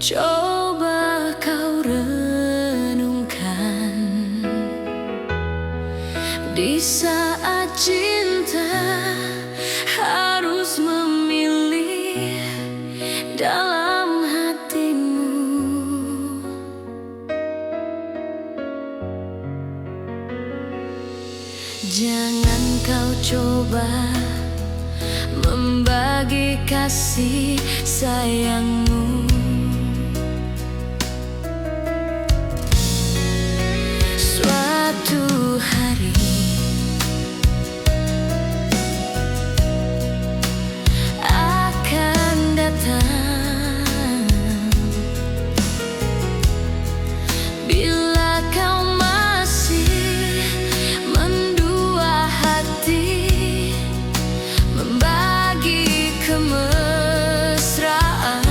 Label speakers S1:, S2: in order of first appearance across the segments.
S1: Coba kau renungkan, di saat cinta harus memilih dalam hatimu. Jangan kau coba membagi kasih sayangmu. Suatu hari akan datang bila kau masih mendua hati, membagi kemesraan.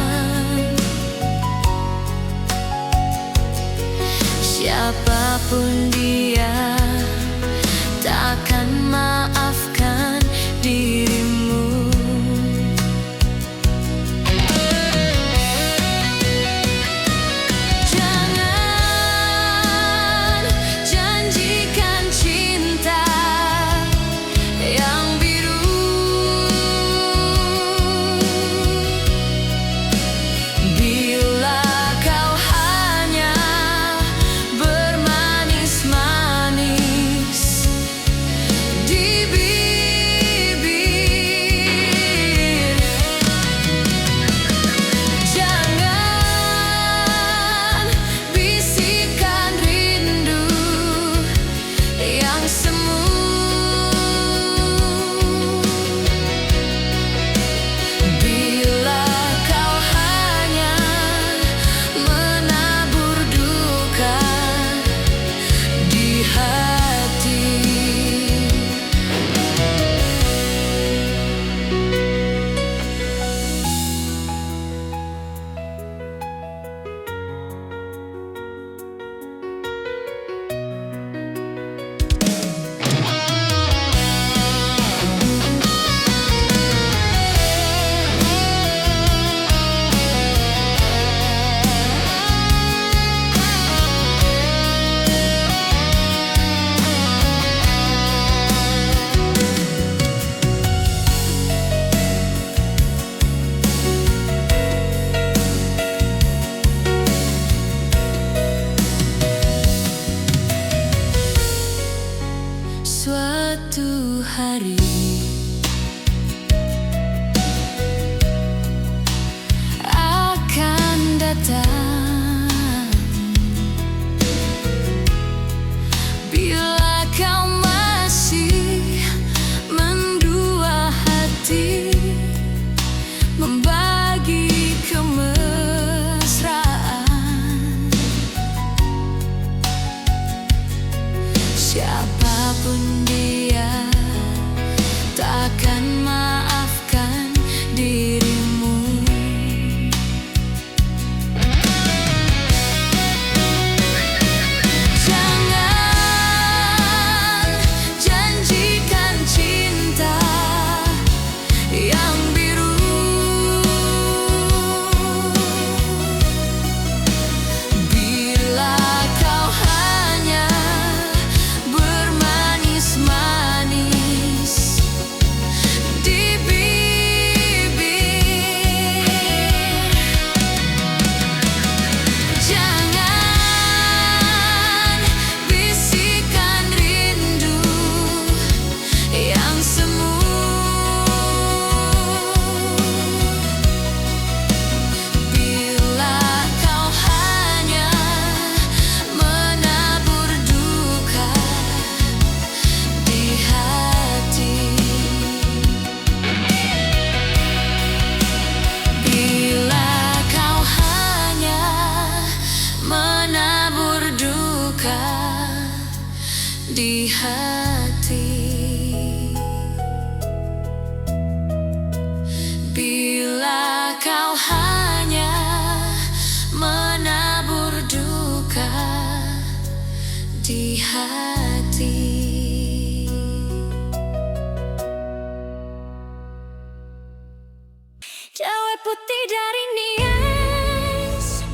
S1: Siapapun dia takkan maafkan dirimu. Jangan janjikan cinta yang biru bila kau hanya bermanis-manis di bibir. Jangan bisikan rindu yang semu bila kau hanya menabur duka di hati. Suatu hari akan datang bila kau masih mendua hati, membagi kemesraan. Siapapun dia takkan maafkan dirimu. Jangan janjikan cinta yang biru bila kau hanya bermanis-manis di bibir. Jangan bisikan rindu yang semu bila kau hanya menabur duka di hati. Bila kau hanya menabur duka di hati. Bila kau hanya menabur duka di hati. Cewek putih dari Nias.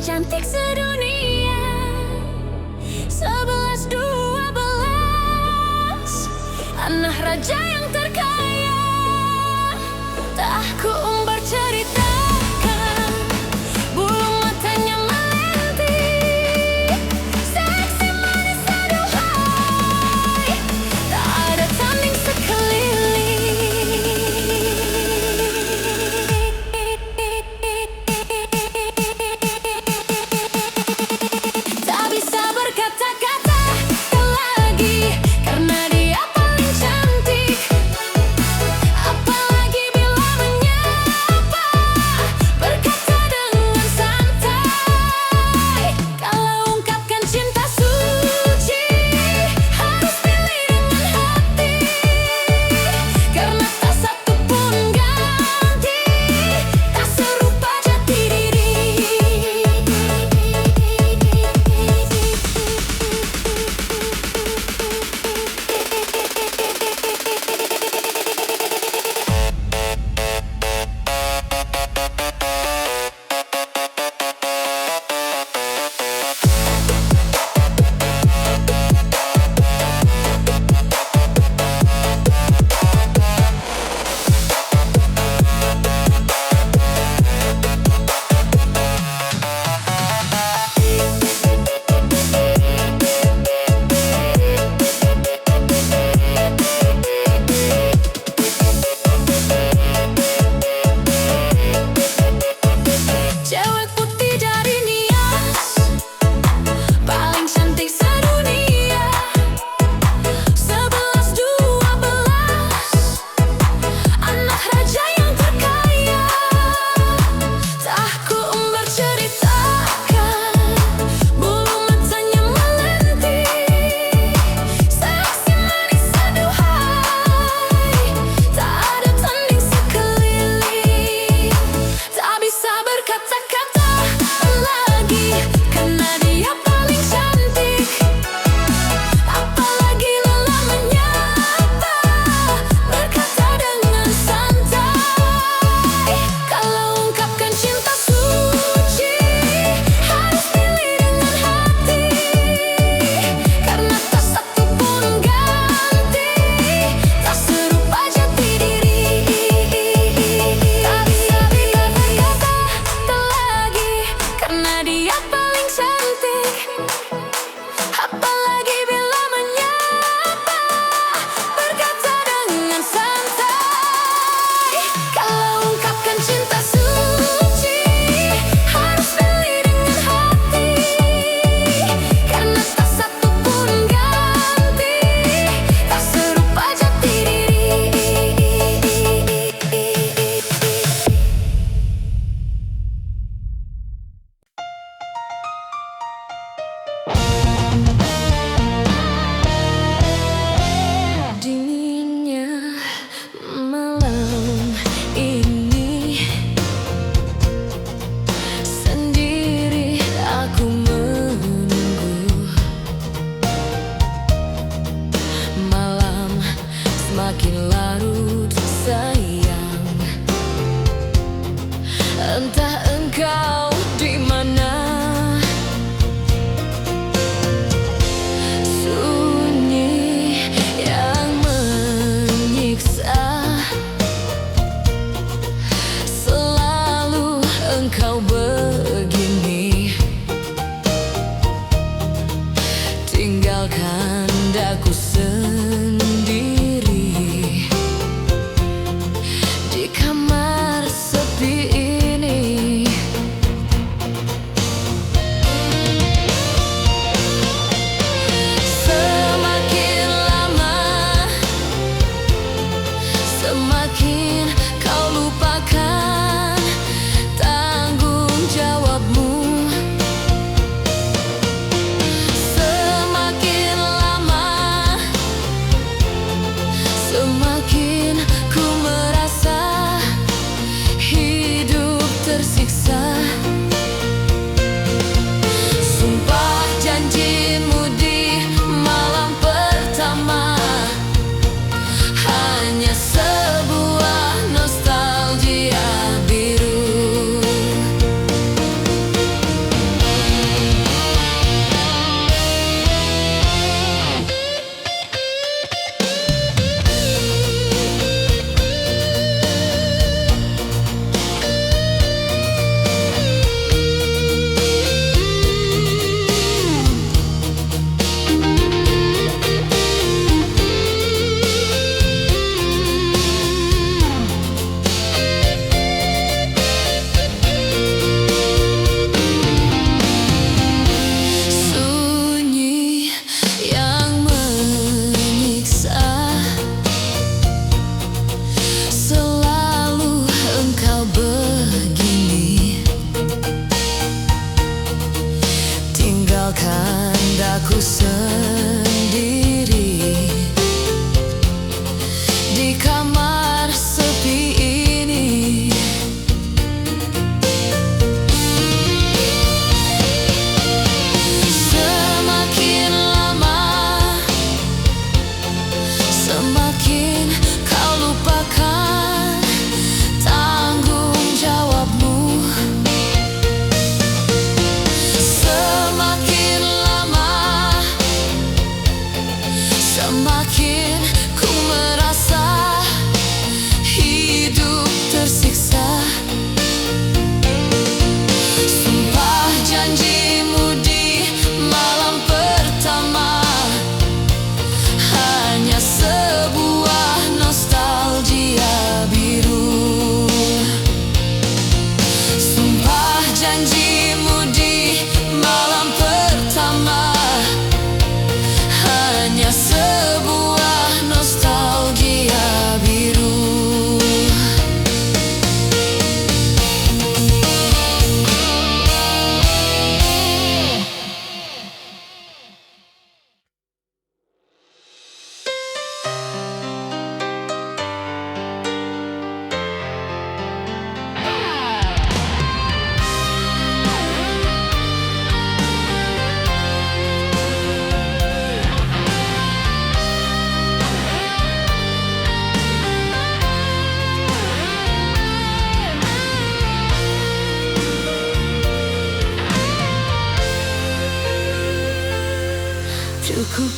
S1: cantik sedunia. 11-12, anak raja yang terkaya. Tak ku umbar ceritakan, bulu matanya melentik, seksi manis aduhai, tak ada tanding sekeliling. Tak bisa berkata-kata lagi, karena dia paling cantik.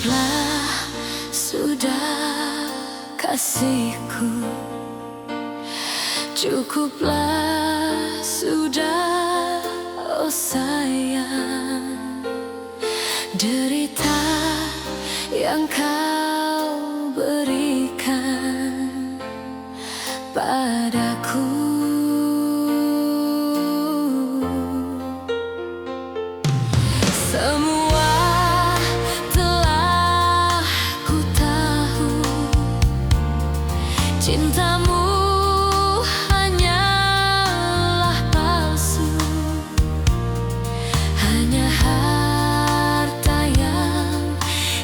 S1: Cukuplah sudah kasihku, cukuplah sudah, oh sayang. Derita yang kau berikan padaku, semua telah ku tahu. Cintamu hanyalah palsu, hanya harta yang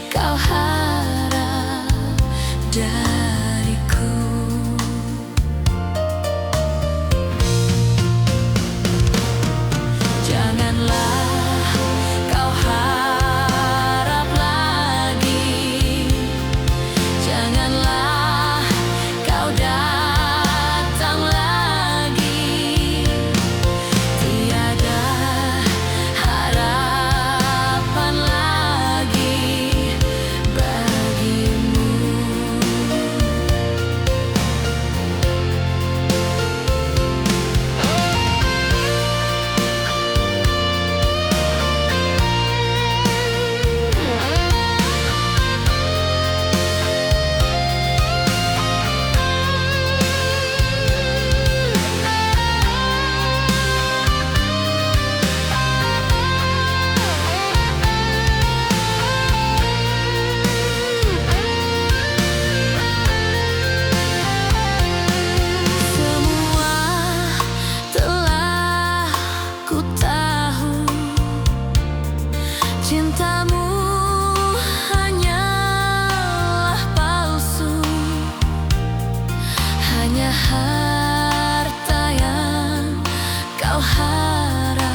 S1: kau harap dariku. Janganlah kau harap lagi, janganlah kau datang lagi. Tiada harapan lagi bagimu. Semua telah ku tahu. Cintamu hanyalah palsu, hanya harta yang kau harap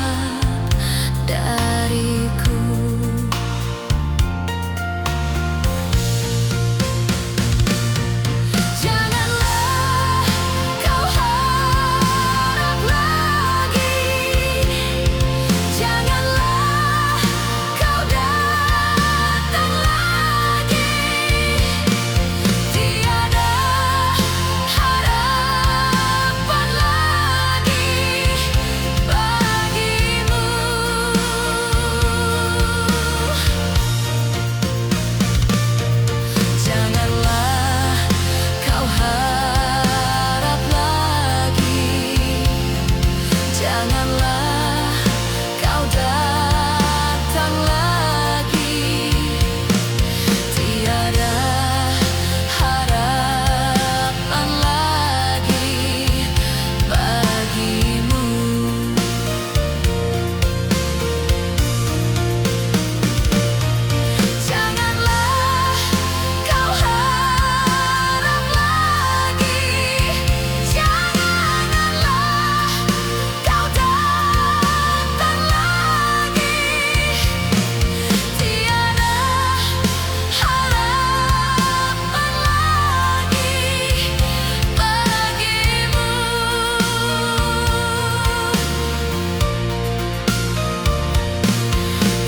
S1: dariku. Janganlah kau harap lagi, janganlah kau datang lagi. Tiada harapan lagi bagimu. Janganlah kau harap lagi, janganlah kau datang lagi. Tiada harapan lagi bagimu. Janganlah kau harap lagi, janganlah kau datang lagi. Tiada harapan lagi bagimu.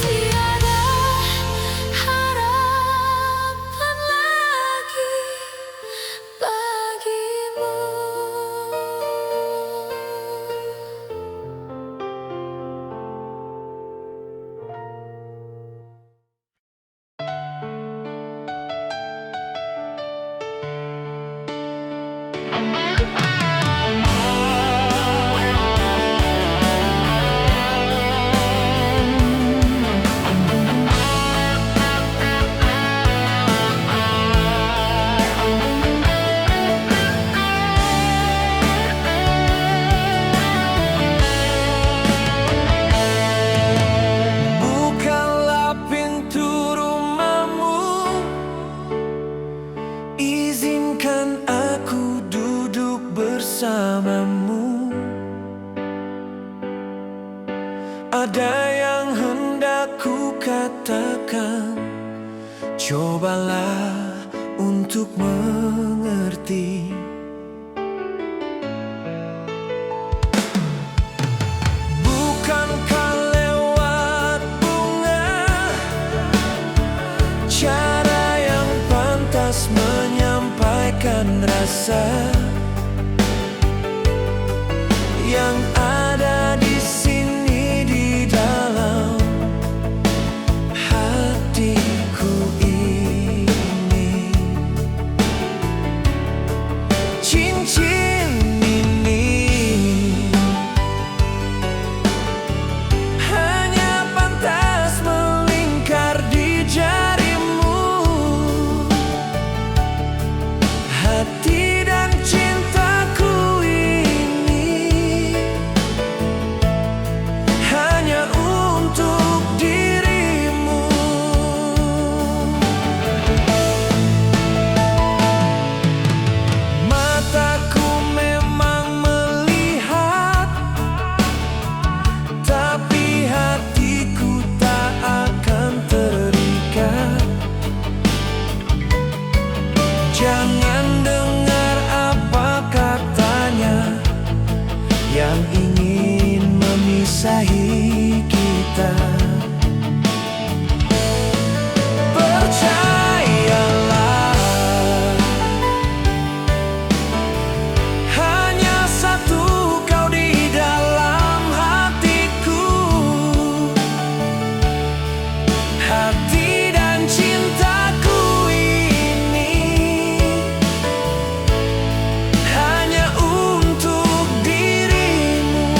S1: Tiada harapan lagi bagimu.
S2: Bukalah pintu rumahmu, izinkan aku duduk bersamamu. Ada yang hendak ku katakan, cobalah untuk mengerti. Bukankah lewat bunga, rasa yang ada di sini di dalam hatiku ini. Cincin ini hanya pantas melingkar di jarimu. Hati dan cintaku ini hanya untuk dirimu. Mataku memang melihat, tapi hatiku tak akan terikat. Jangan dengar apa katanya yang ingin memisahi kita. Percayalah, hanya satu kau di dalam hatiku. Hati dan cintaku ini hanya untuk dirimu.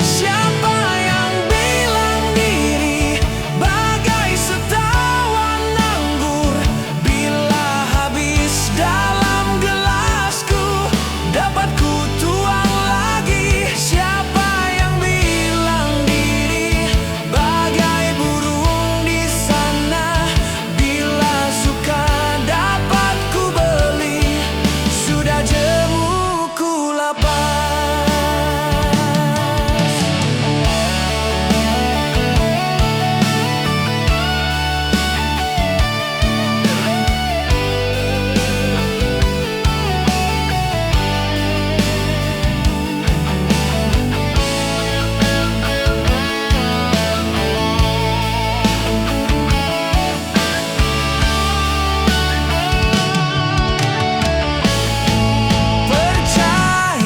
S2: Siapa yang bilang diri bagai setawan anggur, bila habis dalam gelasku dapat ku tuang lagi. Siapa yang bilang diri bagai burung di sana, bila suka dapat ku beli. Sudah jemuku lapas.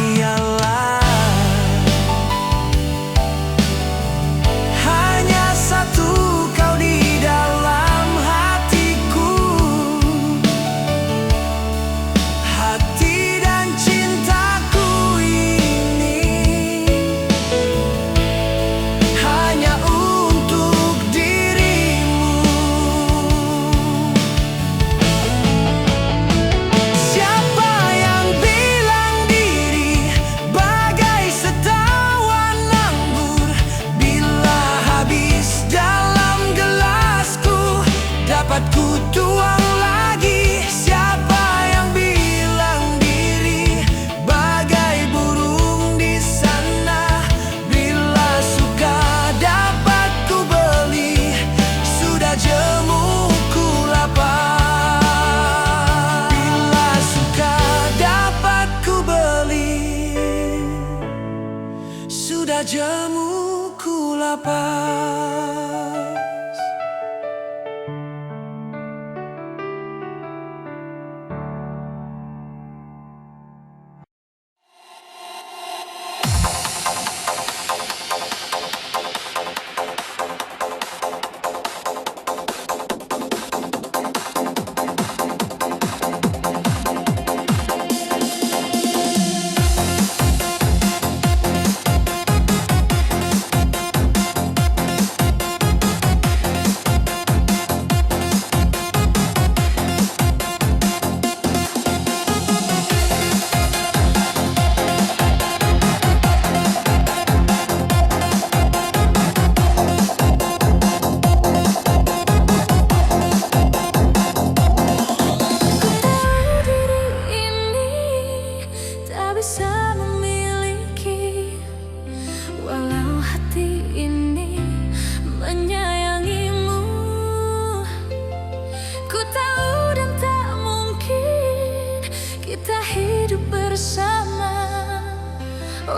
S2: Percayalah, hanya satu kau di dalam hatiku. Hati dan cintaku ini hanya untuk dirimu. Siapa yang bilang diri bagai setawan anggur, bila habis dalam gelasku dapat ku tuang lagi. Siapa yang bilang diri bagai burung di sana, bila suka dapat ku beli. Sudah jemuku lapas. Bila suka dapat ku beli. Sudah jemuku lapas.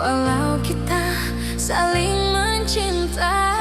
S1: walau kita saling mencinta.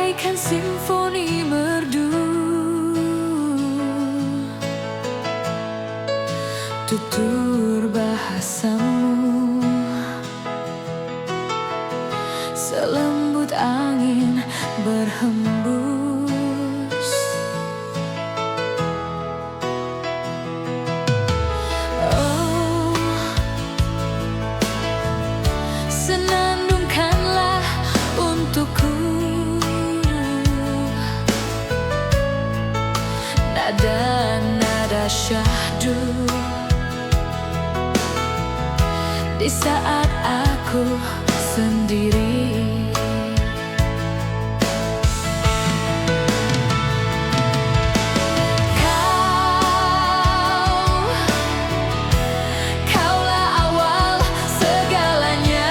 S1: bagaikan simfoni merdu. Tutur bahasamu selembut angin berhembus. Oh, senandungkanlah untukku nada-nada syahdu di saat aku sendiri. Kaulah awal segalanya,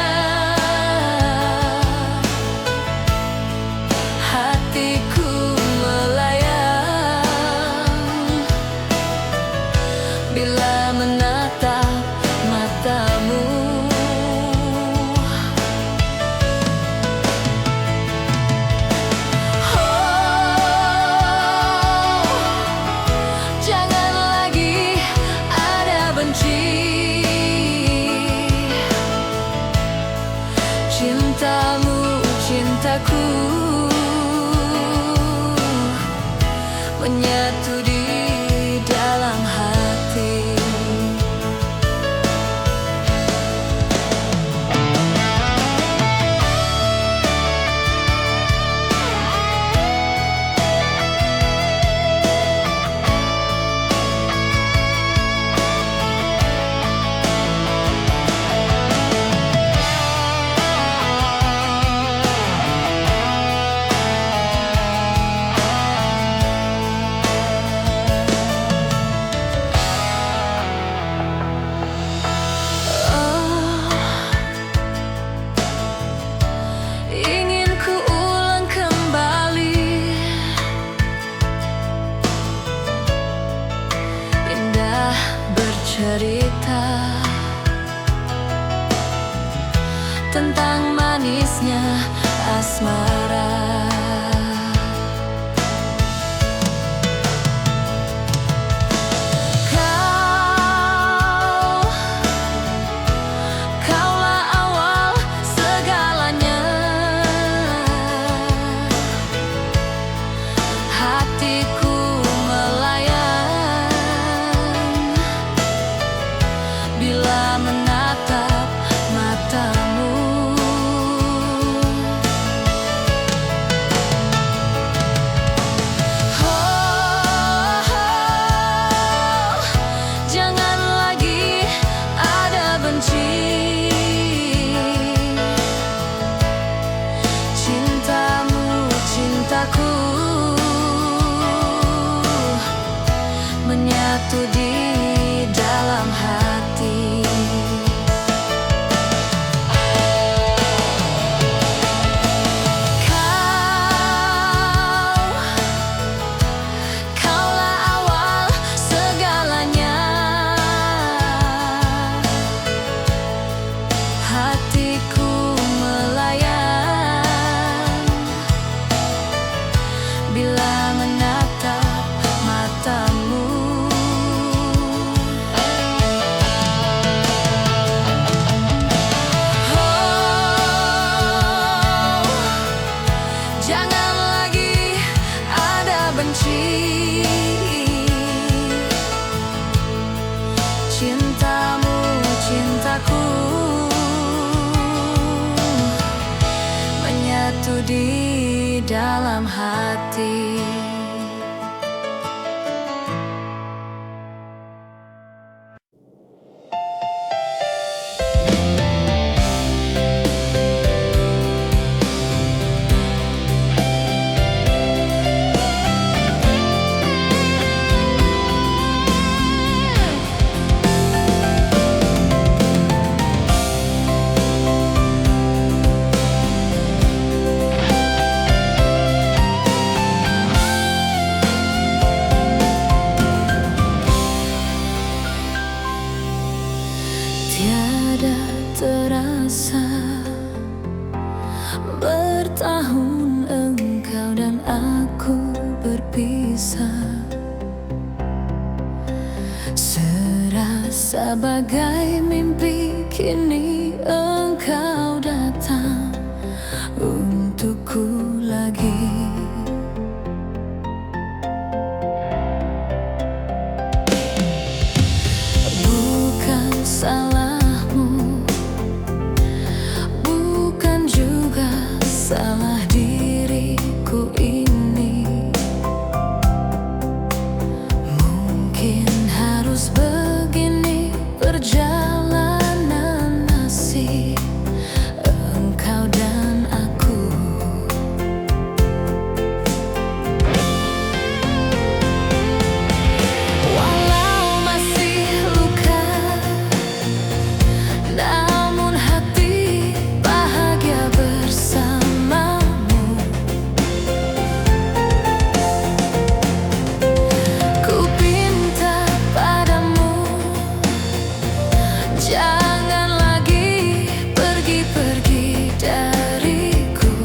S1: hatiku melayang bila menatap matamu. Cintamu, cintaku menyatu di dalam hati. Cerita tentang manisnya asmara. Kaulah awal segalanya, hatiku bila menatap matamu. Oh, jangan lagi ada benci. Cintamu, cintaku menyatu di dalam hati. Kaulah awal segalanya, hatiku melayang bila menatap matamu. Jangan lagi ada benci. Cintamu, cintaku menyatu di dalam hati. Tiada terasa bertahun engkau bisa. Serasa bagai mimpi, kini engkau datang untukku lagi. Bukan salahmu, bukan juga salah diriku ini. Mungkin harus begini perjalanan nasib engkau dan aku. Walau masih luka, namun hati bahagia bersamamu. Ku pinta padamu, jangan lagi pergi-pergi dariku.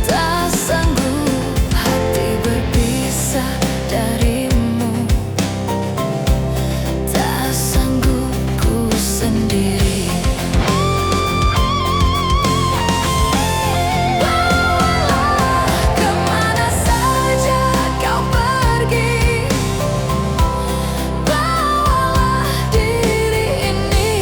S1: Tak sanggup hati berpisah darimu. Tak sanggup ku sendiri. Bawalah kemana saja kau pergi, bawalah diri ini.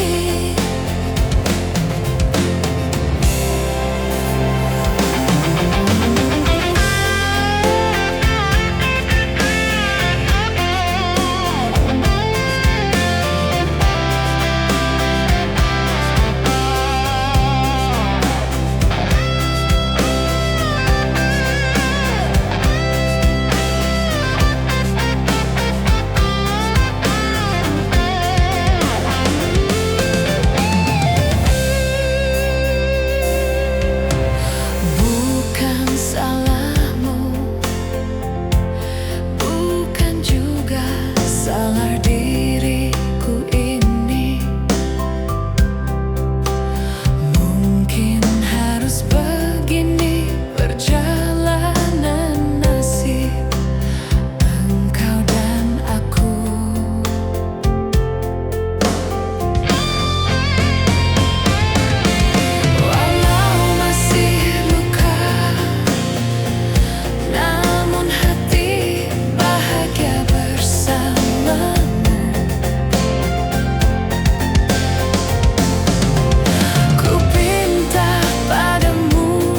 S1: Bukan salahmu, bukan juga salah diriku ini. Mungkin harus begini perjalanan nasib engkau dan aku. Walau masih luka, namun hati bahagia bersamamu. Ku pinta padamu,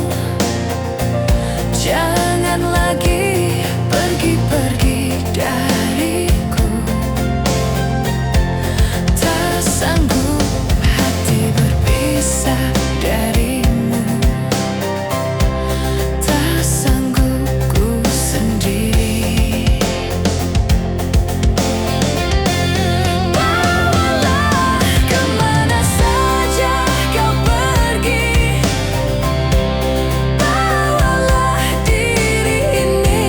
S1: jangan lagi pergi-pergi dariku. Tak sanggup hati berpisah darimu. Tak sanggup ku sendiri. Bawalah kemana saja kau pergi, bawalah diri ini.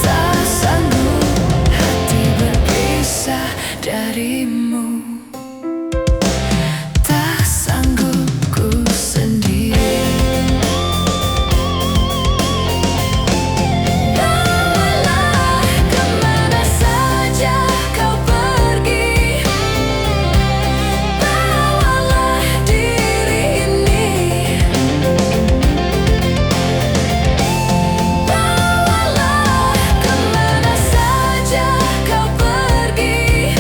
S1: Tak sanggup hati berpisah darimu. Tak sanggup ku sendiri. Bawalah kemana saja kau pergi, bawalah diri ini. Bawalah kemana saja kau pergi,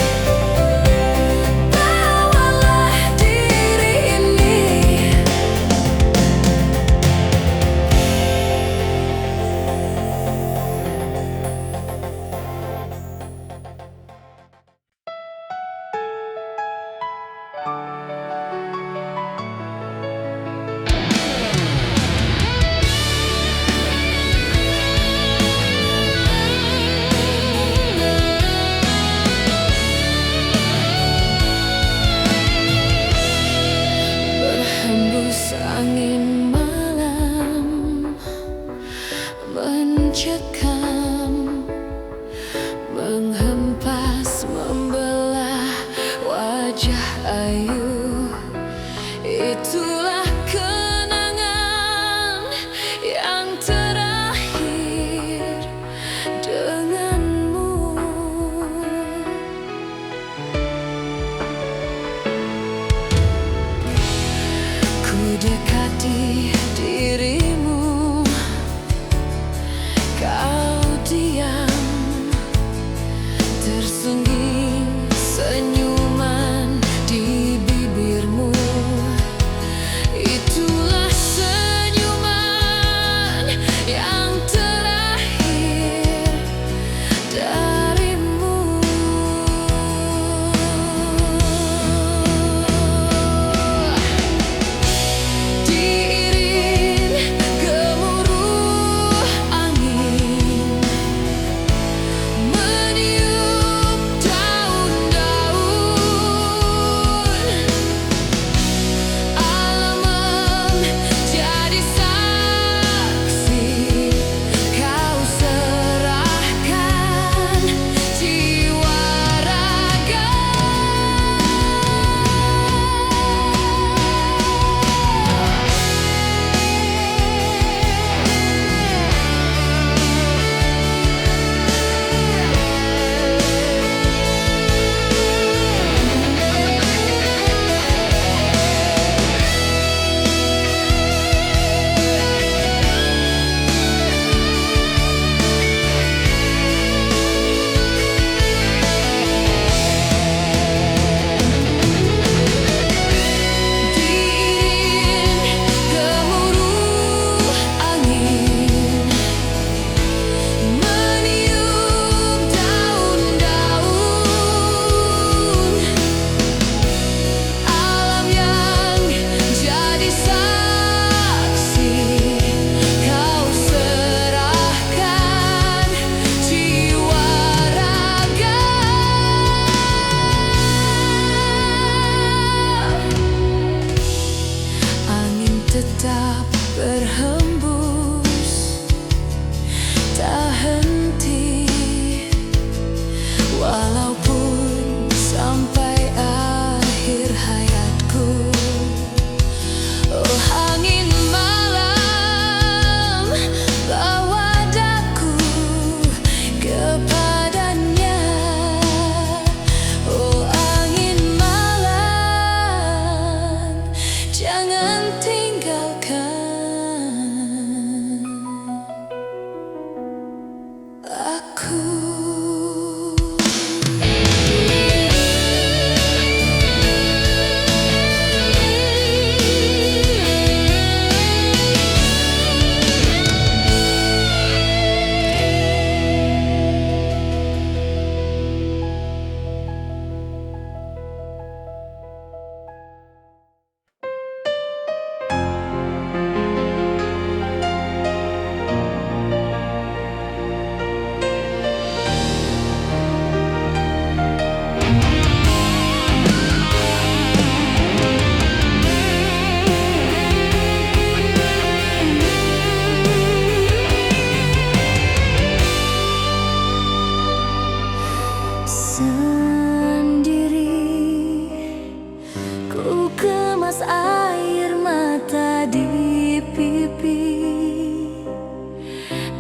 S1: pipi.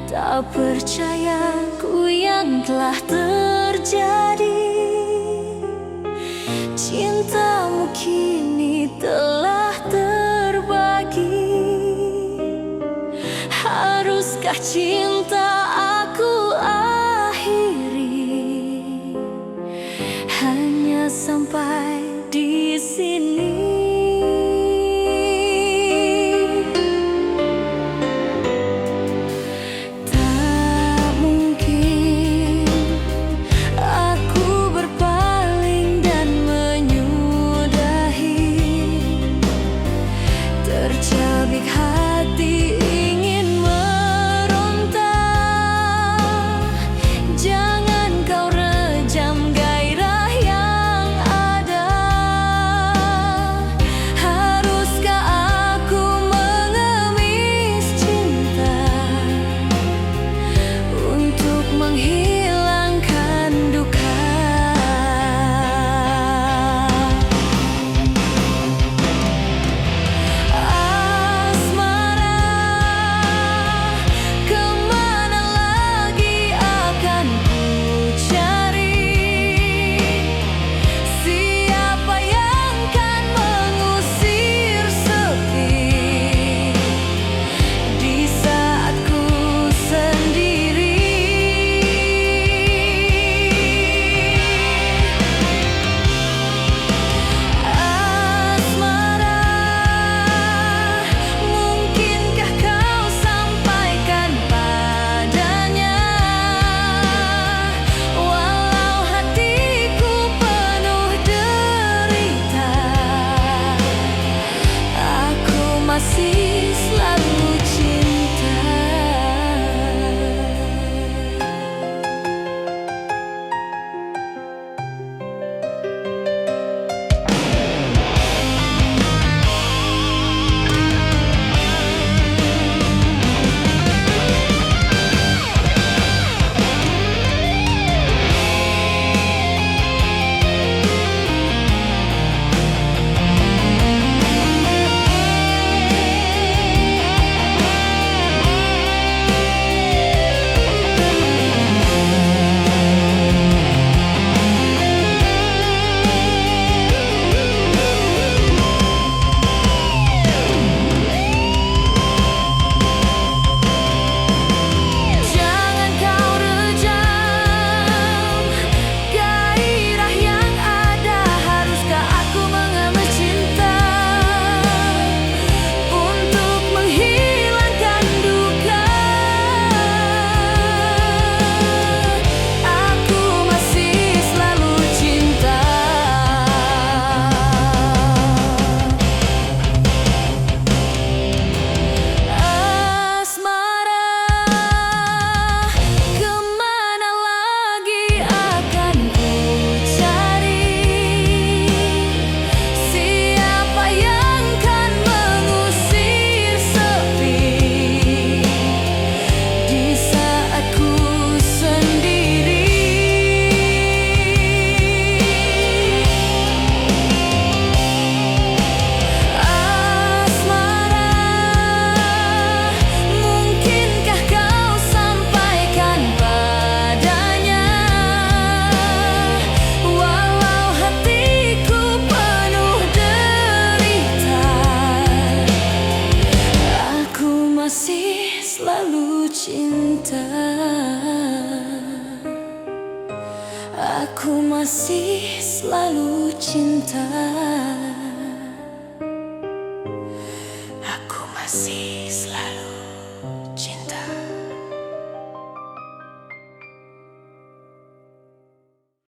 S1: Tak percaya ku yang telah terjadi. Cintamu kini telah terbagi. Haruskah cinta aku akhiri hanya sampai di sini? Tak mungkin aku berpaling dan menyudahi. Tercabik hati ingin meronta. Jangan kau rejam gairah yang ada. Haruskah aku mengemis cinta untuk menghilangkan duka? Asmara, kemana lagi akan ku cari? Siapa yang kan mengusir sepi di saat ku sendiri? Asmara, mungkinkah kau sampaikan padanya? Walau hatiku penuh derita, aku masih selalu cinta. Jangan kau rejam gairah yang ada. Haruskah aku mengemis cinta untuk menghilangkan duka? Aku masih selalu cinta. Asmara, kemana lagi akan ku cari? Siapa yang kan mengusir sepi di saat ku sendiri? Asmara, mungkinkah kau sampaikan padanya? Walau hatiku penuh derita, aku masih selalu cinta. Aku masih selalu cinta. Aku masih selalu